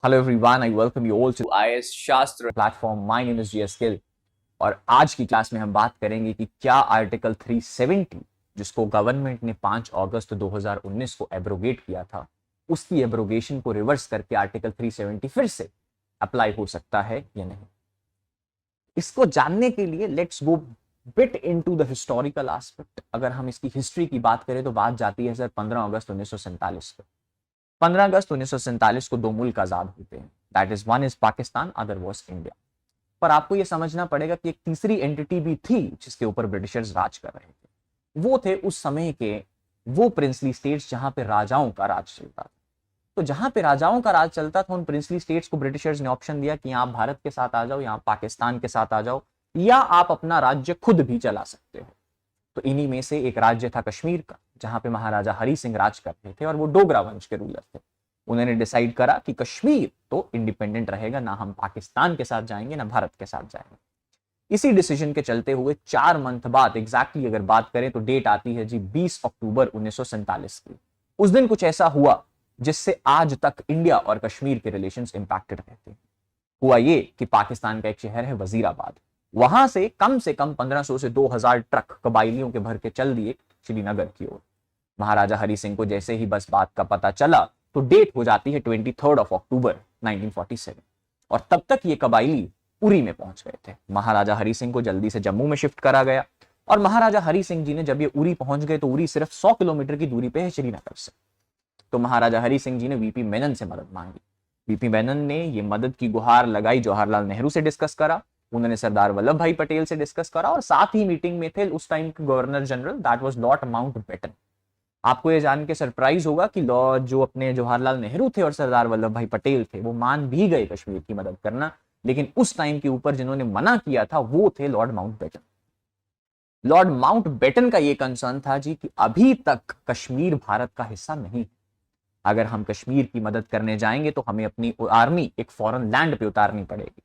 Hello everyone, I welcome you all to IS शास्त्र platform. My name is GS Gill और आज की class में हम बात करेंगे कि क्या आर्टिकल 370 जिसको गवर्नमेंट ने 5 अगस्त 2019 को एब्रोगेट किया था, उसकी एब्रोगेशन को रिवर्स करके आर्टिकल 370 फिर से अप्लाई हो सकता है या नहीं. इसको जानने के लिए let's go bit into the historical aspect. अगर हम इसकी हिस्ट्री की बात करें तो बात जाती है सर 15 अगस्त 1947 पे. 15 अगस्त 1947 को दो मुल्क आजाद होते हैं. That is one is Pakistan, other was India. पर आपको यह समझना पड़ेगा कि एक तीसरी एंटिटी भी थी जिसके ऊपर ब्रिटिशर्स राज कर रहे थे. वो थे उस समय के वो प्रिंसली स्टेट्स जहां पे राजाओं का राज चलता था. तो जहां पे राजाओं का राज चलता था उन प्रिंसली स्टेट्स को ब्रिटिशर्स ने ऑप्शन दिया कि आप भारत के साथ आ जाओ या पाकिस्तान के साथ आ जाओ या आप अपना राज्य खुद भी चला सकते हो. तो इन्हीं में से एक राज्य था कश्मीर का, जहां पे महाराजा हरि सिंह राज करते थे और वो डोगरा वंश के रूलर थे. उन्होंने डिसाइड करा कि कश्मीर तो इंडिपेंडेंट रहेगा, ना हम पाकिस्तान के साथ जाएंगे ना भारत के साथ जाएंगे. इसी डिसीजन के चलते हुए 4 मंथ बाद एग्जैक्टली अगर बात करें तो डेट आती है जी 20 अक्टूबर 1947 की. उस दिन कुछ ऐसा हुआ जिससे आज तक इंडिया और कश्मीर के रिलेशंस इंपैक्टेड रहते हैं. हुआ ये कि पाकिस्तान का एक शहर है वजीराबाद, वहां से कम 1500 से 2000 ट्रक कबाइलियों के भर के चल दिए श्रीनगर की ओर. महाराजा हरि सिंह को जैसे ही बस बात का पता चला तो डेट हो जाती है 23 अक्टूबर 1947 और तब तक ये कबाइली उरी में पहुंच गए थे. महाराजा हरि सिंह को जल्दी से जम्मू में शिफ्ट करा गया और महाराजा हरि सिंह जी ने जब ये उरी पहुंच गए तो उरी सिर्फ 100 किलोमीटर की दूरी पे है श्रीनगर से. तो महाराजा हरि सिंह जी ने वीपी मेनन से मदद मांगी. वीपी मेनन ने ये मदद की गुहार लगाई, जवाहरलाल नेहरू से डिस्कस करा, उन्होंने सरदार वल्लभ भाई पटेल से डिस्कस करा और साथ ही मीटिंग में थे उस टाइम के governor general that was Lord Mountbatten. आपको ये जान के सरप्राइज होगा कि लॉर्ड जो अपने जवाहरलाल नेहरू थे और सरदार वल्लभ भाई पटेल थे वो मान भी गए कश्मीर की मदद करना, लेकिन उस टाइम के ऊपर जिन्होंने मना किया था वो थे लॉर्ड माउंटबेटन. लॉर्ड माउंटबेटन का ये कंसर्न था जी कि अभी तक कश्मीर भारत का हिस्सा नहीं. अगर हम कश्मीर की मदद करने जाएंगे तो हमें अपनी आर्मी एक फॉरेन लैंड पे उतारनी पड़ेगी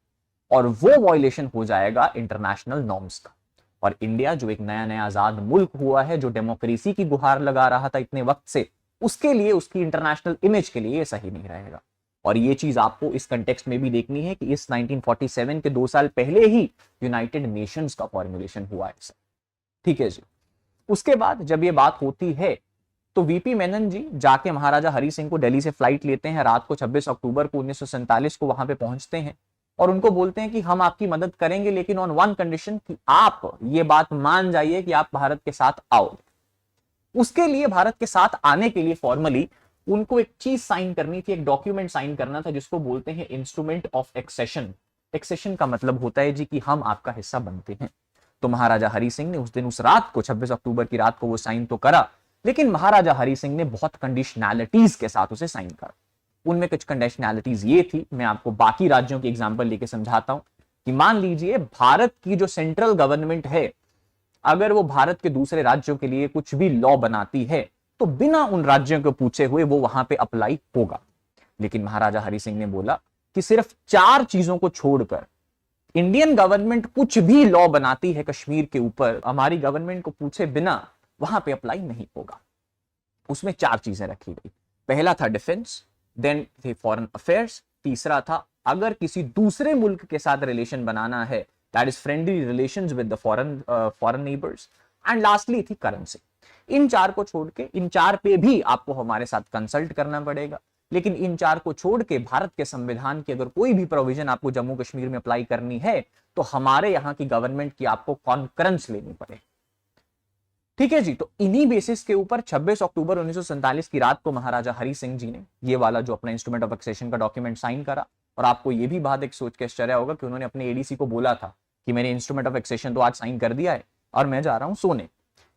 और वो वायलेशन हो जाएगा इंटरनेशनल नॉर्म्स का. और इंडिया जो एक नया नया आजाद मुल्क हुआ है, जो डेमोक्रेसी की गुहार लगा रहा था इतने वक्त से, उसके लिए, उसकी इंटरनेशनल इमेज के लिए ये सही नहीं रहेगा. और ये चीज आपको इस कंटेक्स्ट में भी देखनी है कि इस 1947 के 2 साल पहले ही यूनाइटेड नेशंस का फॉर्मुलेशन हुआ है. ठीक है जी. उसके बाद जब ये बात होती है तो वीपी मेनन जी जाके महाराजा हरि सिंह को दिल्ली से फ्लाइट लेते हैं. रात को 26 अक्टूबर को 1947 को वहां पे पहुंचते हैं और उनको बोलते हैं कि हम आपकी मदद करेंगे लेकिन ऑन वन कंडीशन कि आप ये बात मान जाइए कि आप भारत के साथ आओ. उसके लिए भारत के साथ आने के लिए फॉर्मली उनको एक चीज साइन करनी थी, एक डॉक्यूमेंट साइन करना था जिसको बोलते हैं इंस्ट्रूमेंट ऑफ एक्सेशन. एक्सेशन का मतलब होता है जी कि हम आपका हिस्सा बनते हैं. तो महाराजा हरि सिंह ने उस दिन, उस रात को, 26 अक्टूबर की रात को वो साइन तो करा, लेकिन महाराजा हरि सिंह ने बहुत कंडीशनैलिटीज के साथ उसे साइन करा. उनमें कुछ कंडीशनैलिटीज ये थी, मैं आपको बाकी राज्यों की एग्जांपल लेके समझाता हूं कि मान लीजिए भारत की जो सेंट्रल गवर्नमेंट है, अगर वो भारत के दूसरे राज्यों के लिए कुछ भी लॉ बनाती है तो बिना उन राज्यों को पूछे हुए वो वहां पे अप्लाई होगा. लेकिन महाराजा हरि सिंह ने बोला कि सिर्फ 4 चीजों को छोड़कर इंडियन गवर्नमेंट कुछ भी लॉ बनाती है कश्मीर के ऊपर, हमारी गवर्नमेंट को पूछे बिना वहां पे अप्लाई नहीं होगा. उसमें 4 चीजें रखी गई. पहला था डिफेंस, देन थे फॉरेन अफेयर्स, तीसरा था अगर किसी दूसरे मुल्क के साथ रिलेशन बनाना है, that is friendly relations with the foreign neighbours, and lastly थी करेंसी. इन 4 को छोड़ के, इन 4 पे भी आपको हमारे साथ कंसल्ट करना पड़ेगा, लेकिन इन 4 को छोड़ के भारत के संविधान की अगर कोई भी प्रोविजन आपको जम्मू कश्मीर में अप्लाई करनी है तो हमारे यहां की गवर्नमेंट की आपको कॉन्करेंस लेनी पड़ेगी. ठीक है जी. तो इन्हीं बेसिस के ऊपर 26 अक्टूबर 1947 की रात को महाराजा हरि सिंह जी ने ये वाला जो अपना इंस्ट्रूमेंट ऑफ एक्सेशन का डॉक्यूमेंट साइन करा. और आपको ये भी बात एक सोच के आश्चर्य होगा कि उन्होंने अपने एडीसी को बोला था कि मैंने इंस्ट्रूमेंट ऑफ एक्सेशन तो आज साइन कर दिया है और मैं जा रहा हूं सोने,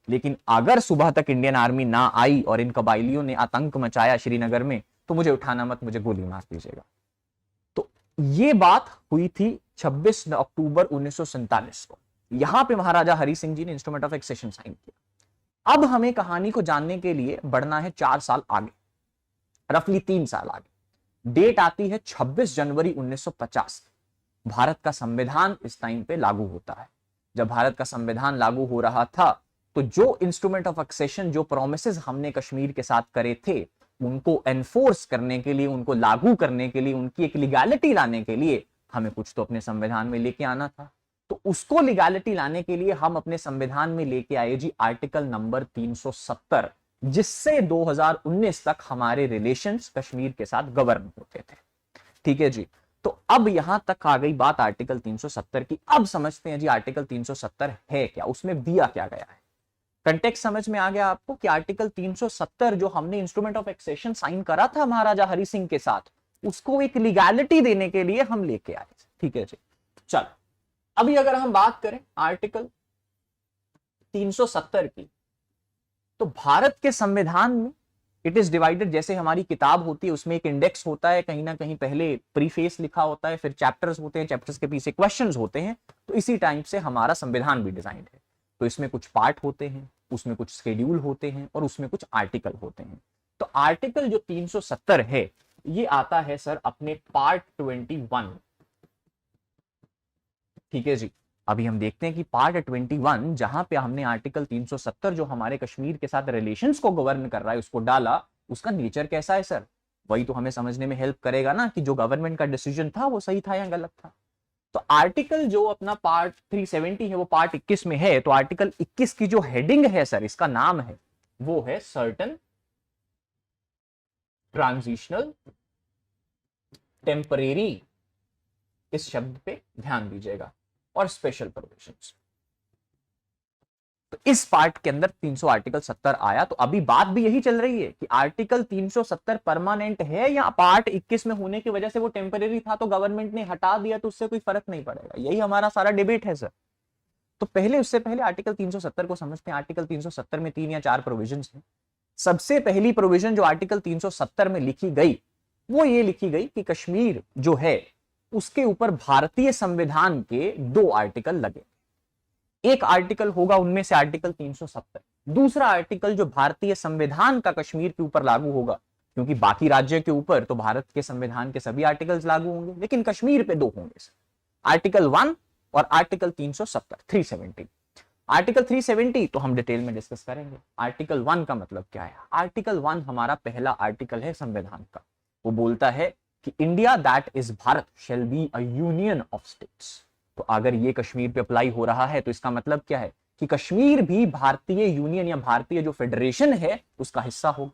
लेकिन अगर सुबह तक इंडियन आर्मी ना आई और इन कबाइलियों ने आतंक मचाया श्रीनगर में तो मुझे उठाना मत, मुझे गोली मार दीजिएगा. तो ये बात हुई थी 26 अक्टूबर 1947 को. यहां पे महाराजा हरि सिंह जी ने इंस्ट्रूमेंट ऑफ एक्सेशन साइन किया. अब हमें कहानी को जानने के लिए बढ़ना है 4 साल आगे, रफली 3 साल आगे. डेट आती है 26 जनवरी 1950. भारत का संविधान इस टाइम पे लागू होता है. जब भारत का संविधान लागू हो रहा था तो जो इंस्ट्रूमेंट ऑफ एक्सेशन, जो प्रोमिसेस हमने कश्मीर के साथ करे थे, उनको एनफोर्स करने के लिए, उनको लागू करने के लिए, उनकी एक लीगैलिटी लाने के लिए हमें कुछ तो अपने संविधान में लेके आना था। तो उसको लीगैलिटी लाने के लिए हम अपने संविधान में लेके आए जी आर्टिकल नंबर 370, जिससे 2019 तक हमारे रिलेशंस कश्मीर के साथ गवर्न होते थे। ठीक है जी। तो अब यहां तक आ गई बात आर्टिकल 370 की। अब समझते हैं जी आर्टिकल 370 है क्या, उसमें दिया क्या गया है। कंटेक्स्ट समझ में आ गया आपको कि आर्टिकल 370 जो हमने इंस्ट्रूमेंट ऑफ एक्सेशन साइन करा था महाराजा हरि सिंह के साथ, उसको एक लीगैलिटी देने के लिए हम लेके आए। ठीक है जी। चलो अभी अगर हम बात करें आर्टिकल 370 की, तो भारत के संविधान में इट इज डिवाइडेड, जैसे हमारी किताब होती है उसमें एक इंडेक्स होता है, कहीं ना कहीं पहले प्रीफेस लिखा होता है, फिर चैप्टर्स होते हैं, चैप्टर्स के पीछे क्वेश्चंस होते हैं। तो इसी टाइप से हमारा संविधान भी डिजाइन है। तो इसमें कुछ पार्ट होते हैं, उसमें कुछ शेड्यूल होते हैं और उसमें कुछ आर्टिकल होते हैं। तो आर्टिकल जो 370 है ये आता है सर अपने पार्ट 21। ठीक है जी। अभी हम देखते हैं कि पार्ट 21 जहां पे हमने आर्टिकल 370 जो हमारे कश्मीर के साथ रिलेशंस को गवर्न कर रहा है उसको डाला, उसका नेचर कैसा है सर, वही तो हमें समझने में हेल्प करेगा ना कि जो गवर्नमेंट का डिसीजन था वो सही था या गलत था। तो आर्टिकल जो अपना पार्ट 370 है वो पार्ट 21 में है। तो आर्टिकल 21 की जो हेडिंग है सर, इसका नाम है वो है सर्टेन ट्रांजिशनल टेम्परेरी, इस शब्द पे ध्यान दीजिएगा, और स्पेशल प्रोविजंस। तो इस पार्ट के अंदर 300 आर्टिकल 70 आया। तो अभी बात भी यही चल रही है कि आर्टिकल 370 परमानेंट है या पार्ट 21 में होने की वजह से वो टेम्परेरी था तो गवर्नमेंट ने हटा दिया तो उससे कोई फर्क नहीं पड़ेगा। यही हमारा सारा डिबेट है सर। तो पहले उससे पहले आर्टिकल 370 को समझते हैं। आर्टिकल 370 में 3 या 4 प्रोविजंस हैं। सबसे पहली प्रोविजन जो आर्टिकल 370 में लिखी गई वो ये लिखी गई कि कश्मीर जो है उसके ऊपर भारतीय संविधान के 2 आर्टिकल लगे। एक आर्टिकल होगा उनमें से आर्टिकल 370, दूसरा आर्टिकल जो भारतीय संविधान का कश्मीर के ऊपर लागू होगा, क्योंकि बाकी राज्यों के ऊपर तो भारत के संविधान के सभी आर्टिकल्स लागू होंगे, लेकिन कश्मीर पे 2 होंगे, आर्टिकल 1 और आर्टिकल 370 370। आर्टिकल 370 तो हम डिटेल में डिस्कस करेंगे। आर्टिकल 1 का मतलब क्या है? आर्टिकल 1 हमारा पहला आर्टिकल है संविधान का। वो बोलता है कि India that is Bharat shall be a union of states. तो अगर ये कश्मीर पे अप्लाई हो रहा है तो इसका मतलब क्या है कि कश्मीर भी भारतीय यूनियन या भारतीय जो फेडरेशन है उसका हिस्सा होगा।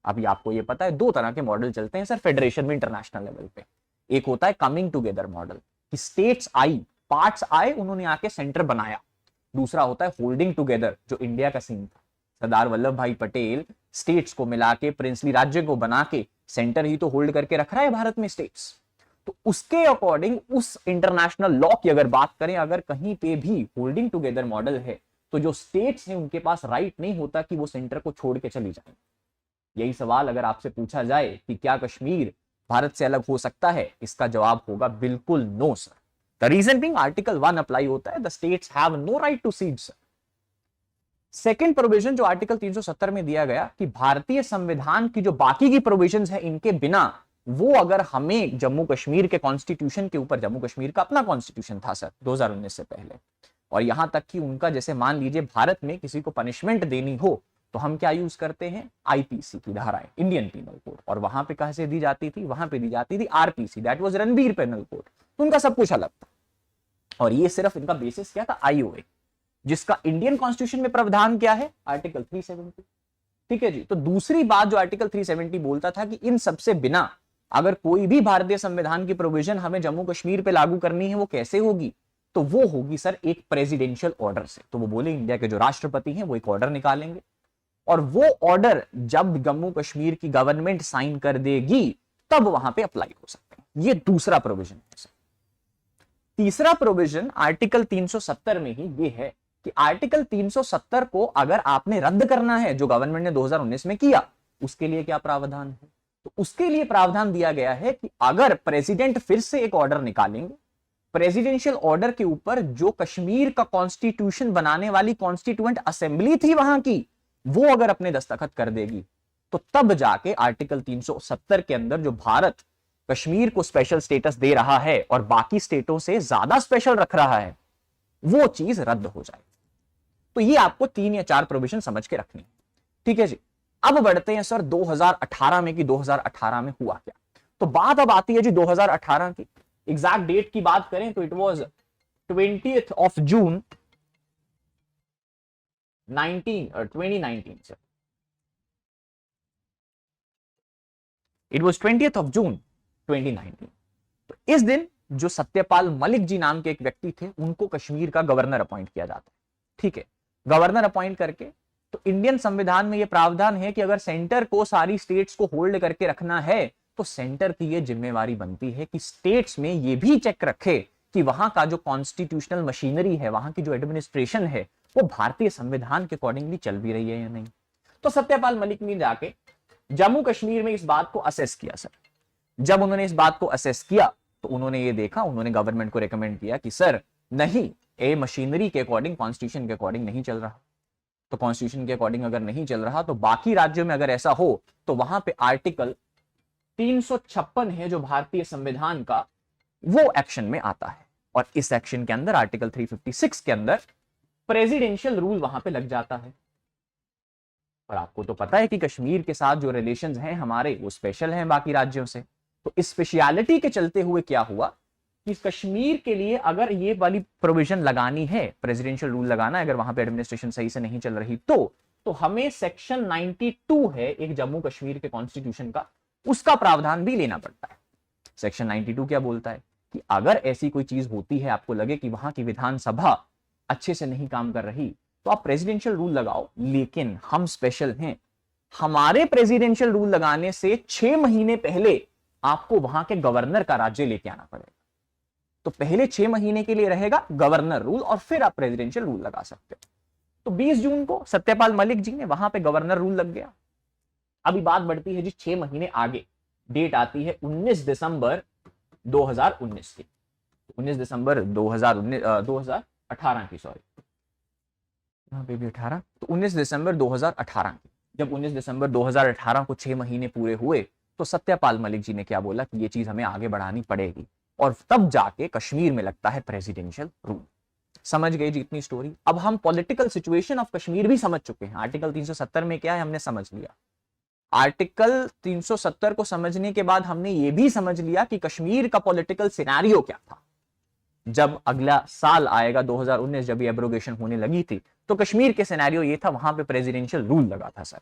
अभी आपको ये पता है 2 तरह के मॉडल चलते हैं सर फेडरेशन में इंटरनेशनल लेवल पे। एक होता है कमिंग टुगेदर मॉडल कि स्टेट्स आई, पार्ट्स आए, उन्होंने आके सेंटर बनाया। दूसरा होता है होल्डिंग टुगेदर जो इंडिया का सीन था। सरदार वल्लभ भाई पटेल स्टेट्स को मिला के प्रिंसली राज्य को बना के सेंटर ही तो होल्ड करके रख रहा है भारत में स्टेट्स। तो उसके अकॉर्डिंग उस इंटरनेशनल लॉ की अगर बात करें, अगर कहीं पे भी होल्डिंग टुगेदर मॉडल है तो जो स्टेट्स हैं उनके पास राइट नहीं होता कि वो सेंटर को छोड़ के चली जाए। यही सवाल अगर आपसे पूछा जाए कि क्या कश्मीर भारत से अलग हो सकता है, इसका जवाब होगा बिल्कुल no sir. The reason being article 1 apply होता है, the states have no right to cede sir. Second provision जो आर्टिकल 370 में दिया गया कि भारतीय संविधान की जो बाकी की प्रोविजंस है इनके बिना वो अगर हमें जम्मू कश्मीर के कॉन्स्टिट्यूशन के ऊपर, जम्मू कश्मीर का अपना कॉन्स्टिट्यूशन था सर 2019 से पहले, और यहां तक कि उनका जैसे मान लीजिए भारत में किसी को पनिशमेंट देनी हो तो हम क्या यूज करते हैं, आईपीसी की धाराएं, इंडियन पिनल कोड, और वहां पे कहां से दी जाती थी, वहां पे दी जाती थी RPC, that was Ranbir penal code. तो उनका सब कुछ अलग था और ये सिर्फ इनका बेसिस क्या था, आईओए, जिसका इंडियन कॉन्स्टिट्यूशन में प्रावधान क्या है, आर्टिकल 370। ठीक है जी। तो दूसरी बात जो आर्टिकल 370 बोलता था कि इन सबसे बिना अगर कोई भी भारतीय संविधान की प्रोविजन हमें जम्मू कश्मीर पे लागू करनी है वो कैसे होगी, तो वो होगी सर एक प्रेसिडेंशियल ऑर्डर से। तो वो बोले इंडिया के जो राष्ट्रपति हैं वो एक ऑर्डर निकालेंगे और वो ऑर्डर जब जम्मू कश्मीर की गवर्नमेंट साइन कर देगी तब वहां पे अप्लाई हो सकते हैं। ये दूसरा प्रोविजन है सर। तीसरा प्रोविजन आर्टिकल 370 में ही ये है कि आर्टिकल 370 को अगर आपने रद्द करना है जो गवर्नमेंट ने 2019 में किया, उसके लिए क्या प्रावधान है, तो उसके लिए प्रावधान दिया गया है कि अगर प्रेसिडेंट फिर से एक ऑर्डर निकालेंगे, प्रेसिडेंशियल ऑर्डर के ऊपर जो कश्मीर का कॉन्स्टिट्यूशन बनाने वाली कॉन्स्टिट्यूएंट असेंबली थी वहां की, वो अगर अपने दस्तखत कर देगी तो तब जाके आर्टिकल 370 के अंदर जो भारत कश्मीर को स्पेशल स्टेटस दे रहा है और बाकी स्टेटों से ज्यादा स्पेशल रख रहा है, वो चीज रद्द हो जाए। तो ये आपको 3 या 4 प्रोविजन समझ के रखनी है। ठीक है जी। अब बढ़ते हैं सर 2018 में कि 2018 में हुआ क्या। तो बात अब आती है जी 2018 की। एग्जैक्ट डेट की बात करें तो it was 20th of June 2019 sir. It was 20th of June 2019। तो इस दिन जो सत्यपाल मलिक जी नाम के एक व्यक्ति थे, उनको कश्मीर का गवर्नर अपॉइंट किया जाता है। ठीक है, गवर्नर अपॉइंट करके, तो इंडियन संविधान में यह प्रावधान है कि अगर सेंटर को सारी स्टेट्स को होल्ड करके रखना है तो सेंटर की यह जिम्मेवारी बनती है कि स्टेट्स में यह भी चेक रखे कि वहां का जो कॉन्स्टिट्यूशनल मशीनरी है, वहां की जो एडमिनिस्ट्रेशन है, वो भारतीय संविधान के अकॉर्डिंगली चल भी रही है या नहीं। तो सत्यपाल मलिक ने जाके जम्मू कश्मीर में इस बात को असेस किया सर। जब उन्होंने इस बात को असेस किया तो उन्होंने ये देखा, उन्होंने गवर्नमेंट को रेकमेंड किया कि सर नहीं, ए मशीनरी के अकॉर्डिंग, कॉन्स्टिट्यूशन के अकॉर्डिंग नहीं चल रहा। तो कॉन्स्टिट्यूशन के अकॉर्डिंग अगर नहीं चल रहा तो बाकी राज्यों में अगर ऐसा हो तो वहां पे आर्टिकल 356 है जो भारतीय संविधान का, वो एक्शन में आता है। और इस एक्शन के अंदर आर्टिकल 356 के अंदर प्रेसिडेंशियल रूल वहां पे लग जाता है। और आपको तो पता है कि कश्मीर के साथ जो रिलेशंस हैं हमारे, वो स्पेशल हैं बाकी राज्यों से। तो इस स्पेशलिटी के चलते हुए क्या हुआ कि कश्मीर के लिए अगर ये वाली प्रोविजन लगानी है, प्रेसिडेंशियल रूल लगाना है, अगर वहां पे एडमिनिस्ट्रेशन सही से नहीं चल रही तो हमें सेक्शन 92 है एक जम्मू कश्मीर के कॉन्स्टिट्यूशन का, उसका प्रावधान भी लेना पड़ता है। सेक्शन 92 क्या बोलता है कि अगर ऐसी कोई चीज होती है, आपको लगे कि वहां की विधानसभा अच्छे से नहीं काम कर रही, तो आप प्रेसिडेंशियल रूल लगाओ, लेकिन हम स्पेशल हैं, हमारे प्रेसिडेंशियल रूल लगाने से 6 महीने पहले आपको वहां के गवर्नर का राज्य लेके आना पड़ेगा। तो पहले 6 महीने के लिए रहेगा गवर्नर रूल और फिर आप प्रेसिडेंशियल रूल लगा सकते हो। तो 20 जून को सत्यपाल मलिक जी ने वहां पे गवर्नर रूल लग गया। अभी बात बढ़ती है जी 6 महीने आगे, डेट आती है 19 दिसंबर 2019 की। 19 दिसंबर 2018 की, सॉरी, यहाँ पे भी 18, तो 19 दिसंबर 2018 की। जब 19 दिसंबर 2018 को 6 महीने पूरे हुए तो सत्यपाल मलिक जी ने क्या बोला कि ये चीज हमें आगे बढ़ानी पड़ेगी, और तब जाके कश्मीर में लगता है प्रेसिडेंशियल रूल। समझ गए जी इतनी स्टोरी। अब हम पॉलिटिकल सिचुएशन ऑफ कश्मीर भी समझ चुके हैं। आर्टिकल 370 में क्या है हमने समझ लिया। आर्टिकल 370 को समझने के बाद हमने ये भी समझ लिया कि कश्मीर का पॉलिटिकल सिनेरियो क्या था। जब अगला साल आएगा 2019, जब ये एब्रोगेशन होने लगी थी, तो कश्मीर के सिनेरियो ये था, वहां पे प्रेसिडेंशियल रूल लगा था सर।